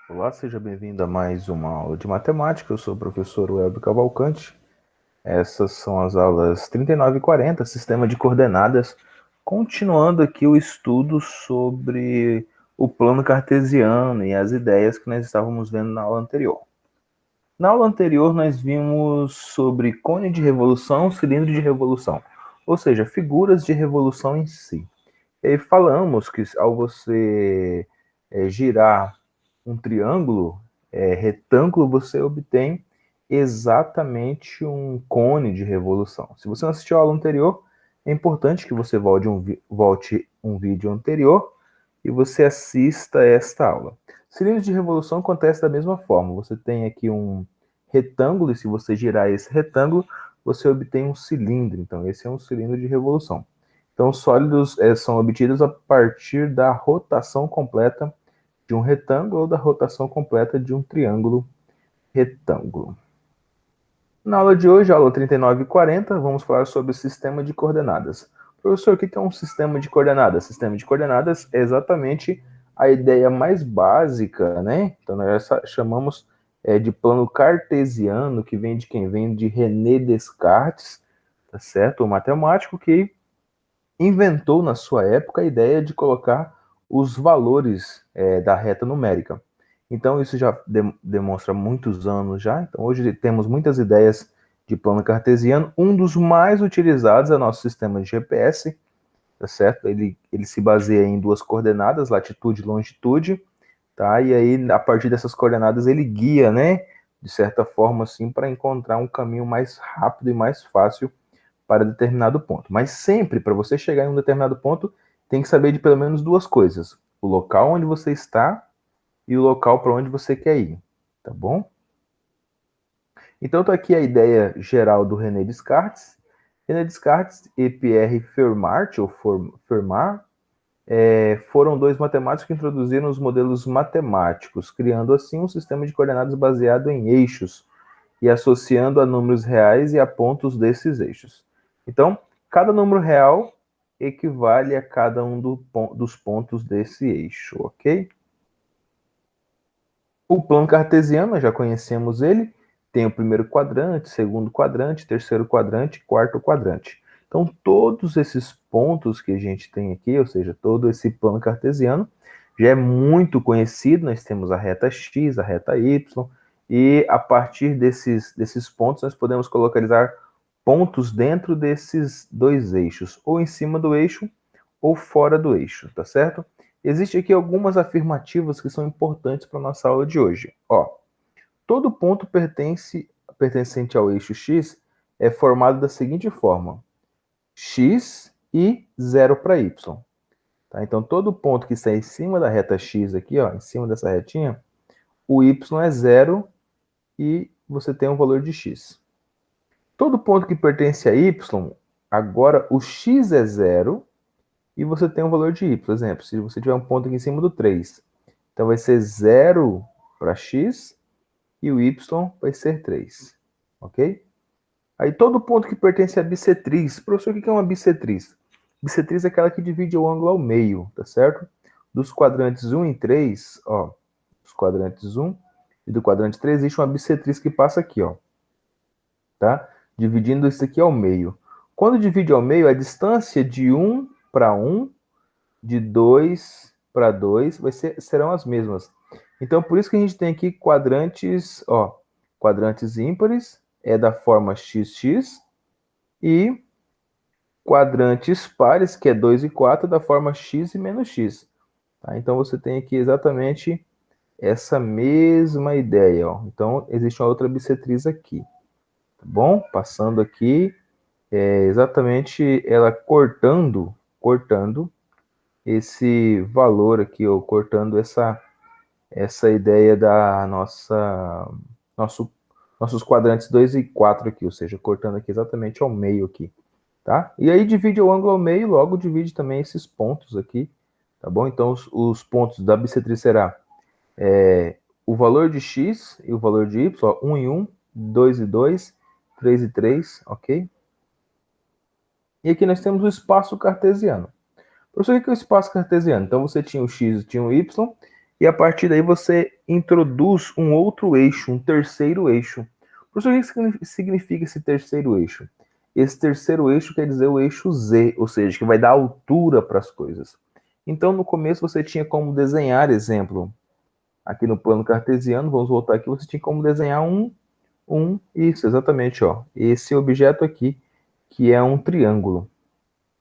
Olá, seja bem-vindo a mais uma aula de matemática. Eu sou o professor Welber Cavalcante. Essas são as aulas 39 e 40, sistema de coordenadas. Continuando aqui o estudo sobre o plano cartesiano e as ideias que nós estávamos vendo na aula anterior. Na aula anterior, nós vimos sobre cone de revolução, cilindro de revolução, ou seja, figuras de revolução em si. E falamos que ao você girar um triângulo retângulo, você obtém exatamente um cone de revolução. Se você não assistiu a aula anterior, é importante que você volte um vídeo anterior e você assista esta aula. Cilindros de revolução acontece da mesma forma. Você tem aqui um retângulo e se você girar esse retângulo, você obtém um cilindro. Então, esse é um cilindro de revolução. Então, os sólidos são obtidos a partir da rotação completa de um retângulo ou da rotação completa de um triângulo retângulo. Na aula de hoje, aula 39 e 40, vamos falar sobre o sistema de coordenadas. Professor, o que é um sistema de coordenadas? Sistema de coordenadas é exatamente a ideia mais básica, né? Então, nós chamamos de plano cartesiano, que vem de quem? Vem de René Descartes, tá certo? O matemático que inventou na sua época a ideia de colocar os valores da reta numérica. Então isso já demonstra muitos anos já. Então hoje temos muitas ideias de plano cartesiano. Um dos mais utilizados é o nosso sistema de GPS, tá certo? Ele se baseia em duas coordenadas, latitude e longitude, tá? E aí a partir dessas coordenadas ele guia, né? De certa forma assim para encontrar um caminho mais rápido e mais fácil para determinado ponto. Mas sempre, para você chegar em um determinado ponto, tem que saber de pelo menos duas coisas: o local onde você está e o local para onde você quer ir, tá bom? Então, tá aqui a ideia geral do René Descartes. René Descartes e Pierre Fermat, ou Fermat, foram dois matemáticos que introduziram os modelos matemáticos, criando assim um sistema de coordenadas baseado em eixos e associando a números reais e a pontos desses eixos. Então, cada número real equivale a cada um dos pontos desse eixo, ok? O plano cartesiano, já conhecemos ele, tem o primeiro quadrante, segundo quadrante, terceiro quadrante, quarto quadrante. Então, todos esses pontos que a gente tem aqui, ou seja, todo esse plano cartesiano, já é muito conhecido. Nós temos a reta x, a reta y, e a partir desses pontos nós podemos localizar pontos dentro desses dois eixos, ou em cima do eixo ou fora do eixo, tá certo? Existem aqui algumas afirmativas que são importantes para a nossa aula de hoje. Ó, todo ponto pertencente ao eixo x é formado da seguinte forma: x e 0 para y. Tá? Então, todo ponto que está em cima da reta x aqui, ó, em cima dessa retinha, o y é 0 e você tem um valor de x. Todo ponto que pertence a y, agora o x é 0 e você tem um valor de y. Por exemplo, se você tiver um ponto aqui em cima do 3, então vai ser 0 para x e o y vai ser 3. Ok? Aí todo ponto que pertence a bissetriz. Professor, o que é uma bissetriz? Bissetriz é aquela que divide o ângulo ao meio, tá certo? Dos quadrantes 1 e 3, ó, dos quadrantes 1 e do quadrante 3, existe uma bissetriz que passa aqui, ó, tá? Dividindo isso aqui ao meio. Quando divide ao meio, a distância de 1 para 1, de 2 para 2, serão as mesmas. Então, por isso que a gente tem aqui quadrantes, ó, quadrantes ímpares, é da forma XX, e quadrantes pares, que é 2 e 4, da forma x e menos x. Tá? Então, você tem aqui exatamente essa mesma ideia. Ó. Então, existe uma outra bissetriz aqui. Tá bom? Passando aqui, exatamente ela cortando esse valor aqui, ou cortando essa ideia da nossos quadrantes 2 e 4 aqui, ou seja, cortando aqui exatamente ao meio aqui, tá? E aí divide o ângulo ao meio, logo divide também esses pontos aqui, tá bom? Então os pontos da bissetriz será o valor de x e o valor de y, ó, 1 e 1, 2 e 2, 3 e 3, ok? E aqui nós temos o espaço cartesiano. Professor, o que é o espaço cartesiano? Então você tinha o x e tinha o y, e a partir daí você introduz um outro eixo, um terceiro eixo. Professor, o que significa esse terceiro eixo? Esse terceiro eixo quer dizer o eixo Z, ou seja, que vai dar altura para as coisas. Então, no começo, você tinha como desenhar, exemplo, aqui no plano cartesiano, vamos voltar aqui, você tinha como desenhar isso, exatamente, ó, esse objeto aqui, que é um triângulo.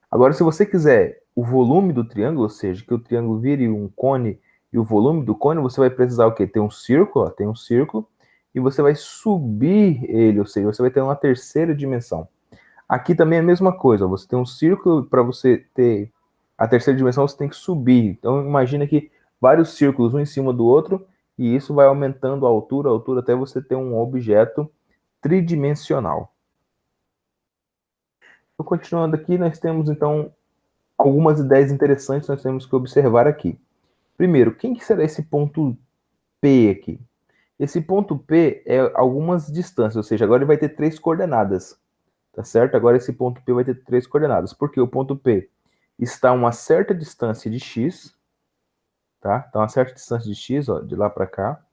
Agora, se você quiser o volume do triângulo, ou seja, que o triângulo vire um cone e o volume do cone, você vai precisar o quê? Ter um círculo, ó, tem um círculo, e você vai subir ele, ou seja, você vai ter uma terceira dimensão. Aqui também é a mesma coisa, ó, você tem um círculo, para você ter a terceira dimensão, você tem que subir. Então, imagina que vários círculos, um em cima do outro, e isso vai aumentando a altura, até você ter um objeto tridimensional. Então, continuando aqui, nós temos, então, algumas ideias interessantes que nós temos que observar aqui. Primeiro, quem que será esse ponto P aqui? Esse ponto P é algumas distâncias, ou seja, agora ele vai ter 3 coordenadas, tá certo? Agora esse ponto P vai ter 3 coordenadas, porque o ponto P está a uma certa distância de x, tá? Então, uma certa distância de x, ó, de lá para cá.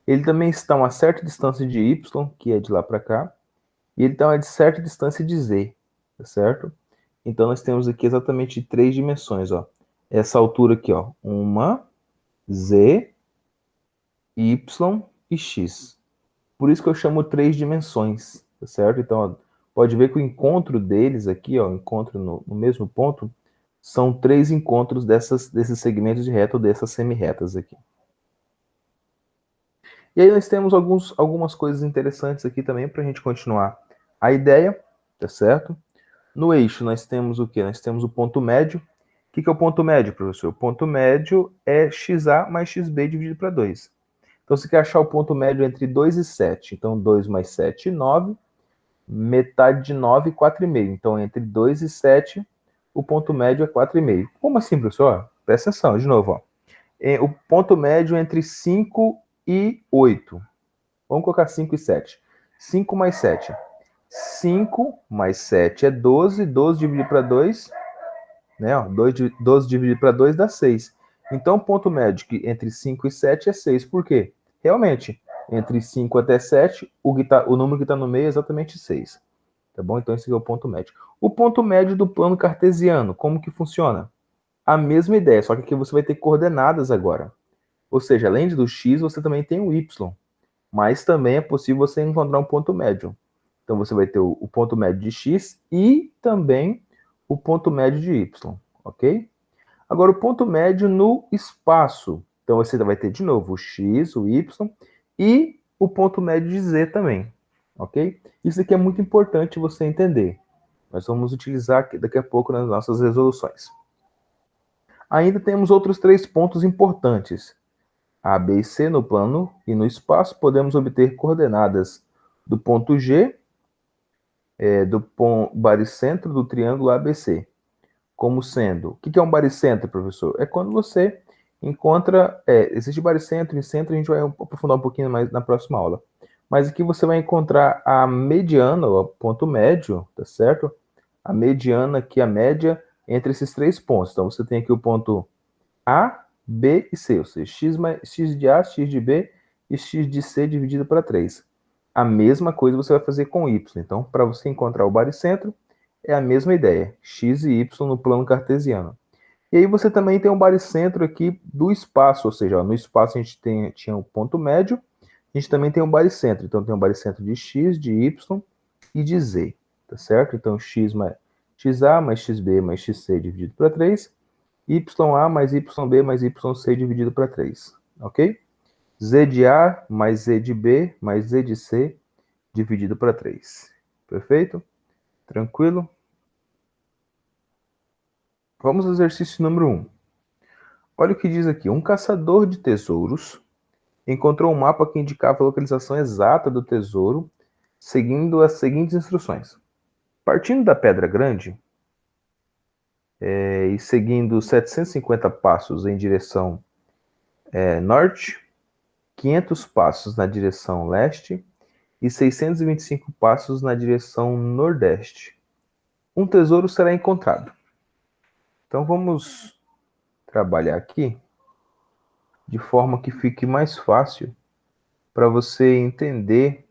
Ele também está a uma certa distância de y, que é de lá para cá. E ele está a uma certa distância de z, tá certo? Então, nós temos aqui exatamente 3 dimensões, ó. Essa altura aqui, ó, uma, z, y e x. Por isso que eu chamo 3 dimensões, tá certo? Então, ó, pode ver que o encontro deles aqui, ó, o encontro no mesmo ponto, são 3 encontros desses segmentos de reta ou dessas semi-retas aqui. E aí nós temos algumas coisas interessantes aqui também para a gente continuar a ideia, tá certo? No eixo nós temos o quê? Nós temos o ponto médio. O que é o ponto médio, professor? O ponto médio é xa mais xb dividido para 2. Então, você quer achar o ponto médio entre 2 e 7. Então, 2 mais 7, 9. Metade de 9, 4,5. Então, entre 2 e 7, o ponto médio é 4,5. Como assim, professor? Presta atenção, de novo. Ó. O ponto médio entre 5 e 8. Vamos colocar 5 e 7. 5 mais 7. 5 mais 7 é 12. 12 dividido para 2, né? Ó, 12 dividido para 2 dá 6. Então, o ponto médio entre 5 e 7 é 6. Por quê? Realmente, entre 5 até 7, o número que está no meio é exatamente 6. Tá bom? Então, esse aqui é o ponto médio. O ponto médio do plano cartesiano, como que funciona? A mesma ideia, só que aqui você vai ter coordenadas agora. Ou seja, além do x, você também tem o y. Mas também é possível você encontrar um ponto médio. Então, você vai ter o ponto médio de x e também o ponto médio de y, ok? Agora, o ponto médio no espaço. Então, você vai ter de novo o x, o y e o ponto médio de z também, ok? Isso aqui é muito importante você entender. Nós vamos utilizar daqui a pouco nas nossas resoluções. Ainda temos outros 3 pontos importantes. A, B e C no plano e no espaço, podemos obter coordenadas do ponto G, do baricentro do triângulo ABC, como sendo... O que é um baricentro, professor? É quando você encontra... existe baricentro e centro, a gente vai aprofundar um pouquinho mais na próxima aula. Mas aqui você vai encontrar a mediana, o ponto médio, tá certo? A mediana, que é a média entre esses 3 pontos. Então, você tem aqui o ponto A, B e C, ou seja, x de A, x de B e x de C dividido para 3. A mesma coisa você vai fazer com y. Então, para você encontrar o baricentro, é a mesma ideia, x e y no plano cartesiano. E aí você também tem um baricentro aqui do espaço, ou seja, ó, no espaço a gente tinha um ponto médio, a gente também tem um baricentro. Então, tem um baricentro de x, de y e de z, tá certo? Então, xa mais xb mais xc dividido para 3, YA mais YB mais YC dividido para 3, ok? Z de A mais Z de B mais Z de C dividido para 3. Perfeito? Tranquilo? Vamos ao exercício número 1. Olha o que diz aqui. Um caçador de tesouros encontrou um mapa que indicava a localização exata do tesouro, seguindo as seguintes instruções. Partindo da Pedra Grande, e seguindo 750 passos em direção norte, 500 passos na direção leste e 625 passos na direção nordeste. Um tesouro será encontrado. Então vamos trabalhar aqui. de forma que fique mais fácil para você entender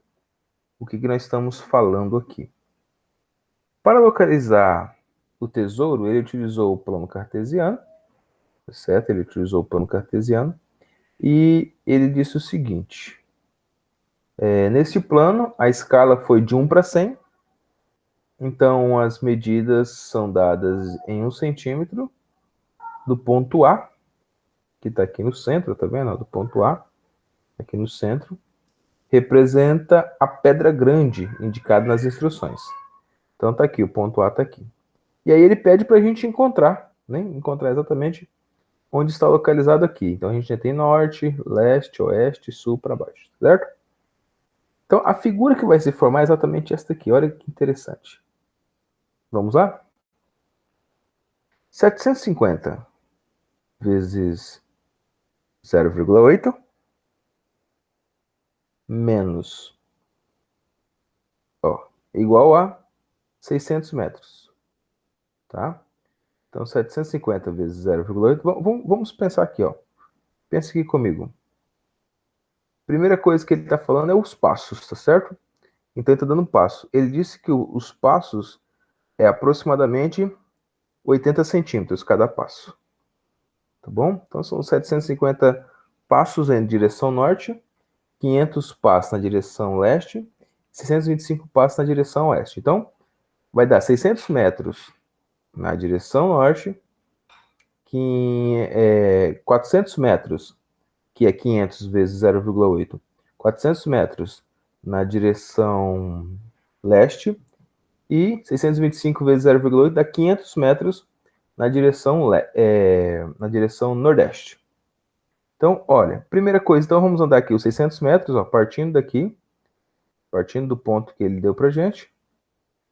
o que nós estamos falando aqui. Para localizar o tesouro, ele utilizou o plano cartesiano, certo? Ele utilizou o plano cartesiano e ele disse o seguinte: neste plano, a escala foi de 1 para 100, então as medidas são dadas em 1 centímetro do ponto A, que está aqui no centro, tá vendo? Do ponto A, aqui no centro, representa a pedra grande indicada nas instruções. Então tá aqui, o ponto A tá aqui. E aí ele pede para a gente encontrar, né? Encontrar exatamente onde está localizado aqui. Então a gente já tem norte, leste, oeste, sul para baixo, certo? Então a figura que vai se formar é exatamente esta aqui. Olha que interessante. Vamos lá? 750 vezes 0,8 menos, igual a 600 metros, tá? Então 750 vezes 0,8, vamos pensar aqui, ó. Pensa aqui comigo. Primeira coisa que ele está falando é os passos, tá certo? Então ele está dando um passo. Ele disse que os passos é aproximadamente 80 centímetros cada passo. Tá bom? Então são 750 passos em direção norte, 500 passos na direção leste, 625 passos na direção oeste. Então vai dar 600 metros na direção norte, 400 metros, que é 500 vezes 0,8, 400 metros na direção leste e 625 vezes 0,8 dá 500 metros na direção nordeste. Então, olha, primeira coisa, então vamos andar aqui os 600 metros, ó, partindo daqui, partindo do ponto que ele deu pra gente,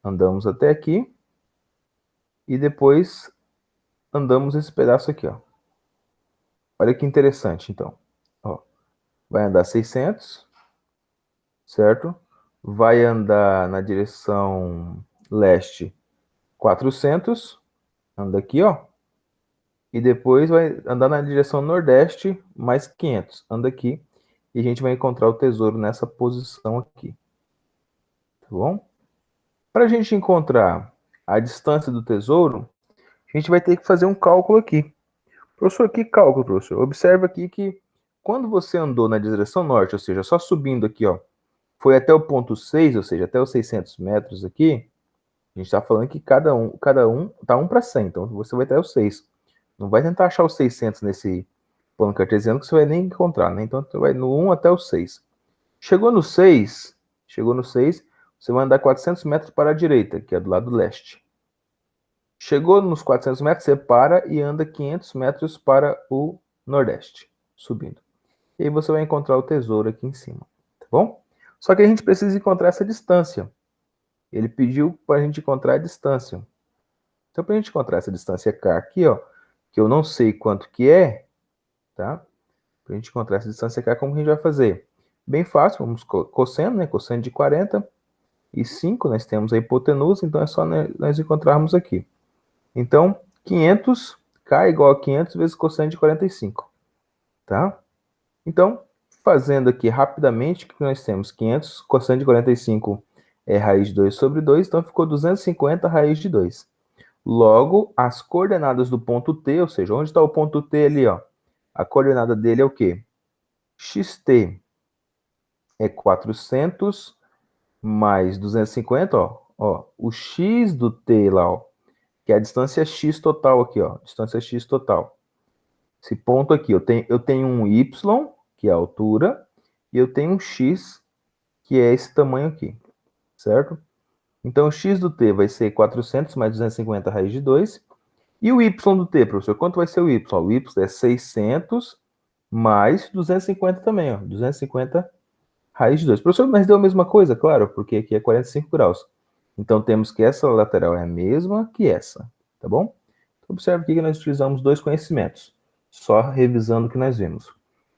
andamos até aqui e depois andamos esse pedaço aqui, ó. Olha que interessante, então. Ó, vai andar 600, certo? Vai andar na direção leste 400, anda aqui, ó. E depois vai andar na direção nordeste mais 500, anda aqui. E a gente vai encontrar o tesouro nessa posição aqui. Tá bom? Para a gente encontrar a distância do tesouro, a gente vai ter que fazer um cálculo aqui. Professor, que cálculo, professor? Observa aqui que quando você andou na direção norte, ou seja, só subindo aqui, ó, foi até o ponto 6, ou seja, até os 600 metros aqui, a gente está falando que cada um tá 1 para 100, então você vai até o 6. Não vai tentar achar os 600 nesse plano cartesiano que você vai nem encontrar, né? Então você vai no 1 até o 6. Chegou no 6, você vai andar 400 metros para a direita, que é do lado leste. Chegou nos 400 metros, você para e anda 500 metros para o nordeste, subindo. E aí você vai encontrar o tesouro aqui em cima, tá bom? Só que a gente precisa encontrar essa distância. Ele pediu para a gente encontrar a distância. Então, para a gente encontrar essa distância K aqui, ó, que eu não sei quanto que é, tá? Para a gente encontrar essa distância K, como que a gente vai fazer? Bem fácil, vamos cosseno, né? Cosseno de 40 e 5, nós temos a hipotenusa, então é só nós encontrarmos aqui. Então, 500, K igual a 500 vezes cosseno de 45, tá? Então, fazendo aqui rapidamente, o que nós temos? 500, cosseno de 45 é raiz de 2 sobre 2, então ficou 250 raiz de 2. Logo, as coordenadas do ponto T, ou seja, onde está o ponto T ali, ó? A coordenada dele é o quê? Xt é 400 mais 250, ó, o x do T lá, ó, que é a distância x total aqui, ó, distância x total. Esse ponto aqui, eu tenho um y, que é a altura, e eu tenho um x, que é esse tamanho aqui, certo? Então, o x do t vai ser 400 mais 250 raiz de 2. E o y do t, professor, quanto vai ser o y? O y é 600 mais 250 também, ó, 250 raiz de 2. Professor, mas deu a mesma coisa? Claro, porque aqui é 45 graus. Então, temos que essa lateral é a mesma que essa, tá bom? Então, observe aqui que nós utilizamos dois conhecimentos, só revisando o que nós vimos.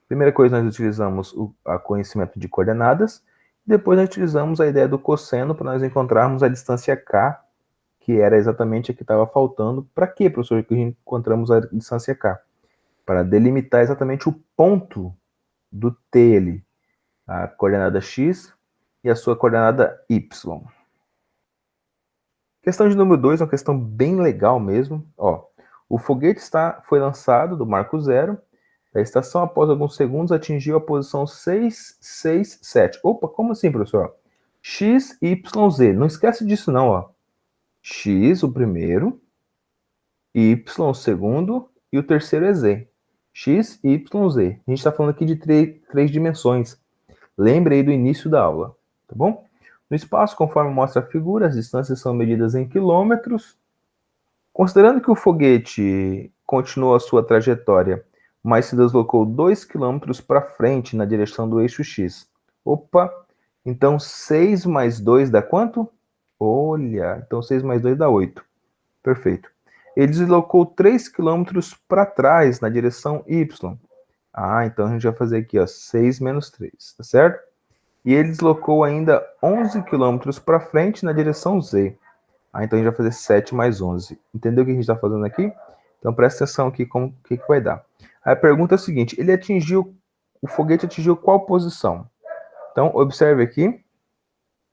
Primeira coisa, nós utilizamos o conhecimento de coordenadas, depois nós utilizamos a ideia do cosseno para nós encontrarmos a distância K, que era exatamente a que estava faltando. Para quê, professor, que a gente encontramos a distância K? para delimitar exatamente o ponto do T ali, a coordenada x e a sua coordenada y. Questão de número 2 é uma questão bem legal mesmo. Ó, o foguete foi lançado do marco zero. A estação, após alguns segundos, atingiu a posição 667. Opa, como assim, professor? X, Y, Z. Não esquece disso não, ó. X, o primeiro, Y, o segundo, e o terceiro é Z. X, Y, Z. A gente está falando aqui de três dimensões. Lembre aí do início da aula, tá bom? No espaço, conforme mostra a figura, as distâncias são medidas em quilômetros. Considerando que o foguete continuou a sua trajetória, mas se deslocou 2 km para frente na direção do eixo X. Opa! Então 6 mais 2 dá quanto? Olha, então 6 mais 2 dá 8. Perfeito. Ele deslocou 3 km para trás na direção Y. Ah, então a gente vai fazer aqui, ó, 6 menos 3, tá certo? E ele deslocou ainda 11 km para frente na direção Z. Ah, então a gente vai fazer 7 mais 11. Entendeu o que a gente está fazendo aqui? Então presta atenção aqui como que vai dar. Aí a pergunta é a seguinte, o foguete atingiu qual posição? Então observe aqui,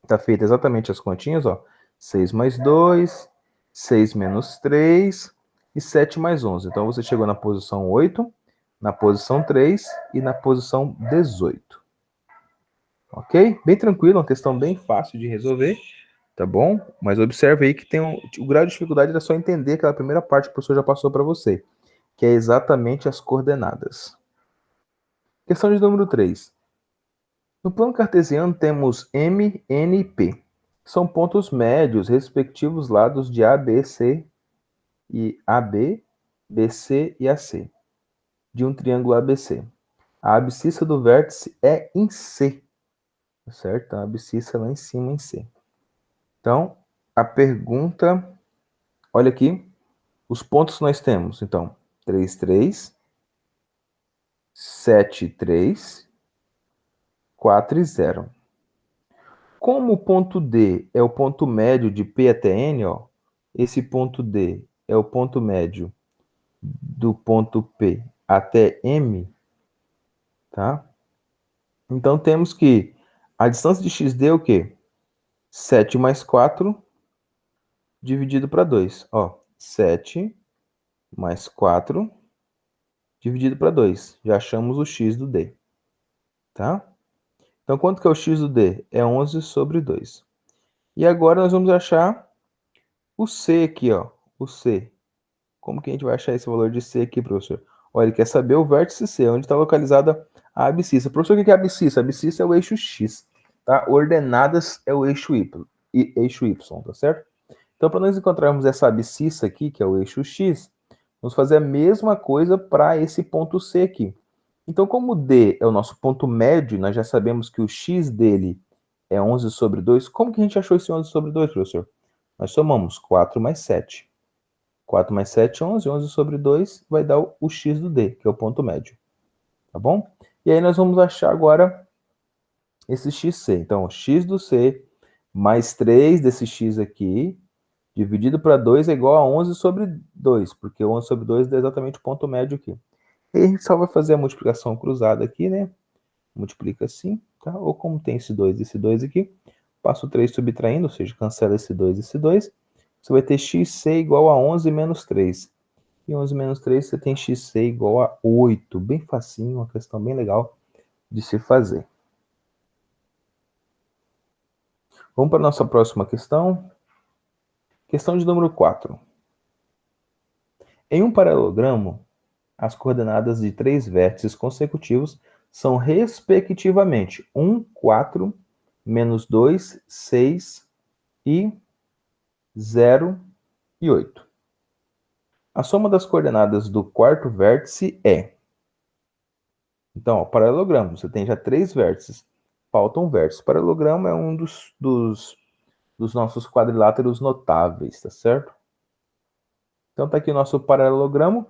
está feita exatamente as continhas, ó. 6 mais 2, 6 menos 3 e 7 mais 11. Então você chegou na posição 8, na posição 3 e na posição 18. Ok? Bem tranquilo, uma questão bem fácil de resolver. Tá bom? Mas observe aí que tem o grau de dificuldade era só entender aquela primeira parte que o professor já passou para você, que é exatamente as coordenadas. Questão de número 3. No plano cartesiano temos M, N e P. São pontos médios, respectivos lados de A, B, C e AB, BC e AC, de um triângulo ABC. A abscissa do vértice é em C, certo? A abscissa lá em cima em C. Então, a pergunta, olha aqui, os pontos que nós temos, então, 3, 3, 7, 3, 4 e 0. Como o ponto D é o ponto médio de P até N, ó, esse ponto D é o ponto médio do ponto P até M, tá? Então temos que a distância de XD é o quê? 7 mais 4 dividido para 2. Ó, 7 mais 4 dividido para 2. Já achamos o X do D, tá? Então, quanto que é o X do D? É 11 sobre 2. E agora nós vamos achar o C aqui, ó. O C. Como que a gente vai achar esse valor de C aqui, professor? Olha, ele quer saber o vértice C, onde está localizada a abscissa. Professor, o que é a abscissa? A abscissa é o eixo X, tá? Ordenadas é o eixo Y, tá certo? Então, para nós encontrarmos essa abscissa aqui, que é o eixo X, vamos fazer a mesma coisa para esse ponto C aqui. Então, como o D é o nosso ponto médio, nós já sabemos que o X dele é 11 sobre 2. Como que a gente achou esse 11 sobre 2, professor? Nós somamos 4 mais 7. 4 mais 7, 11. 11 sobre 2 vai dar o X do D, que é o ponto médio. Tá bom? E aí nós vamos achar agora esse XC. Então, X do C mais 3 desse X aqui, dividido para 2 é igual a 11 sobre 2, porque 11 sobre 2 é exatamente o ponto médio aqui. E a gente só vai fazer a multiplicação cruzada aqui, né? Multiplica assim, tá? Ou como tem esse 2 aqui, passa o 3 subtraindo, ou seja, cancela esse 2 e esse 2. Você vai ter xc igual a 11 menos 3. E 11 menos 3 você tem xc igual a 8. Bem facinho, uma questão bem legal de se fazer. Vamos para a nossa próxima questão. Questão de número 4. Em um paralelogramo, as coordenadas de 3 vértices consecutivos são respectivamente 1, 4, menos 2, 6 e 0 e 8. A soma das coordenadas do quarto vértice é... Então, ó, paralelogramo, você tem já 3 vértices, falta um vértice. O paralelogramo é um dos nossos quadriláteros notáveis, tá certo? Então tá aqui o nosso paralelogramo,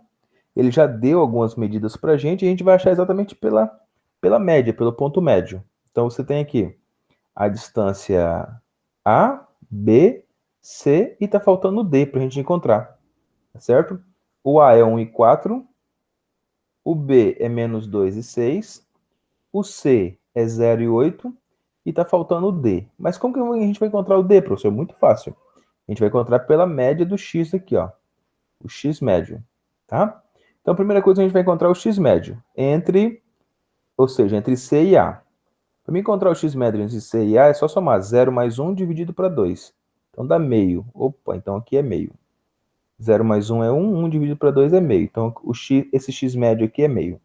ele já deu algumas medidas para a gente vai achar exatamente pela média, pelo ponto médio. Então você tem aqui a distância A, B, C e tá faltando o D para a gente encontrar, tá certo? O A é 1 e 4, o B é menos 2 e 6, o C é 0 e 8, e está faltando o D. Mas como que a gente vai encontrar o D, professor? Muito fácil. A gente vai encontrar pela média do X aqui, ó. O X médio, tá? Então, a primeira coisa, a gente vai encontrar o X médio ou seja, entre C e A. Para mim encontrar o X médio entre C e A, é só somar 0 mais 1 dividido para 2. Então, dá meio. Opa, então aqui é meio. 0 mais 1 é 1, 1 dividido para 2 é meio. Então, esse X médio aqui é meio.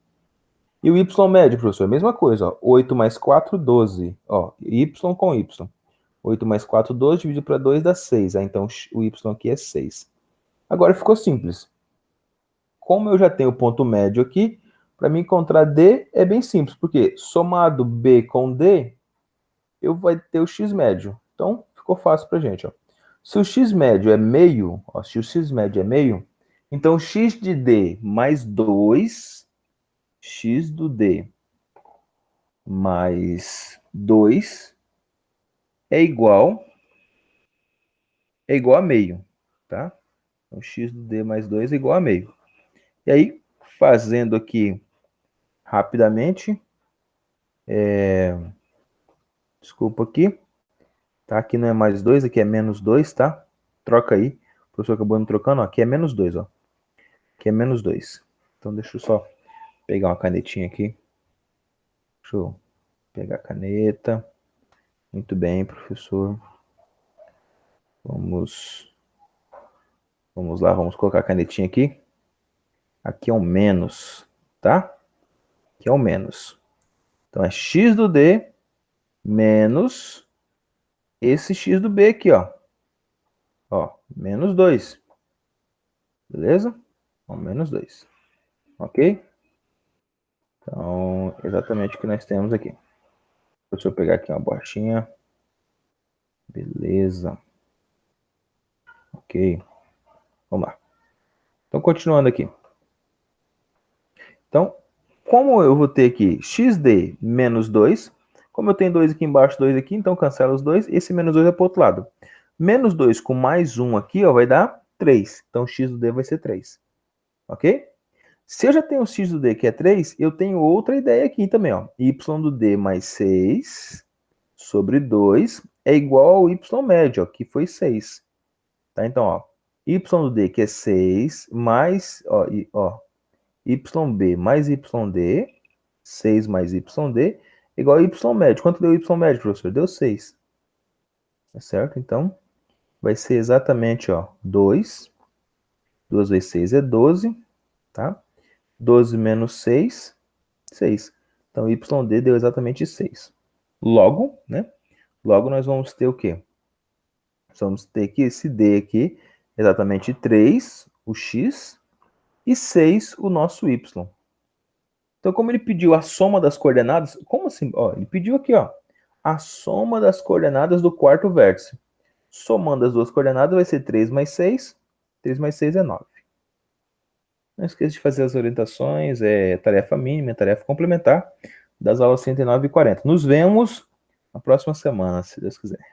E o Y médio, professor, é a mesma coisa. Ó. 8 mais 4, 12. Ó, Y com Y. 8 mais 4, 12, dividido para 2 dá 6. Ah, então, o Y aqui é 6. Agora ficou simples. Como eu já tenho o ponto médio aqui, para mim encontrar D é bem simples. Porque somado B com D, eu vou ter o X médio. Então, ficou fácil para a gente. Ó. Se o X médio é meio, ó, se o X médio é meio, então X de D mais 2, X do D mais 2 é igual a meio, tá? Então, X do D mais 2 é igual a meio. E aí, fazendo aqui rapidamente, desculpa aqui, tá? Aqui não é mais 2, aqui é menos 2, tá? Troca aí. O professor acabou me trocando, ó. Aqui é menos 2, ó. Aqui é menos 2. Então, deixa eu só pegar uma canetinha aqui. Deixa eu pegar a caneta. Muito bem, professor. Vamos lá, vamos colocar a canetinha aqui. Aqui é um menos, tá? Aqui é um menos. Então, é X do D menos esse X do B aqui, ó. Ó, menos 2. Beleza? Ó, menos 2. Ok? Então, exatamente o que nós temos aqui. Deixa eu pegar aqui uma borrachinha. Beleza. Ok. Vamos lá. Então, continuando aqui. Então, como eu vou ter aqui xd menos 2, como eu tenho 2 aqui embaixo, 2 aqui, então cancela os 2, esse menos 2 é para o outro lado. Menos 2 com mais 1 aqui, ó, vai dar 3. Então, x do d vai ser 3. Ok? Se eu já tenho o x do d que é 3, eu tenho outra ideia aqui também, ó. Y do d mais 6 sobre 2 é igual ao y médio, ó, que foi 6. Tá? Então, ó, y do d que é 6 mais, ó, YB mais YD, 6 mais YD, igual a Y médio. Quanto deu Y médio, professor? Deu 6. Tá certo? Então, vai ser exatamente, ó, 2. 2 vezes 6 é 12, tá? 12 menos 6, 6. Então, YD deu exatamente 6. Logo, né? Logo, nós vamos ter o quê? Nós vamos ter que esse D aqui, exatamente 3, o X, e 6, o nosso Y. Então, como ele pediu a soma das coordenadas, como assim? Ó, ele pediu aqui, ó, a soma das coordenadas do quarto vértice. Somando as duas coordenadas vai ser 3 mais 6. 3 mais 6 é 9. Não esqueça de fazer as orientações, tarefa mínima, tarefa complementar das aulas 39 e 40. Nos vemos na próxima semana, se Deus quiser.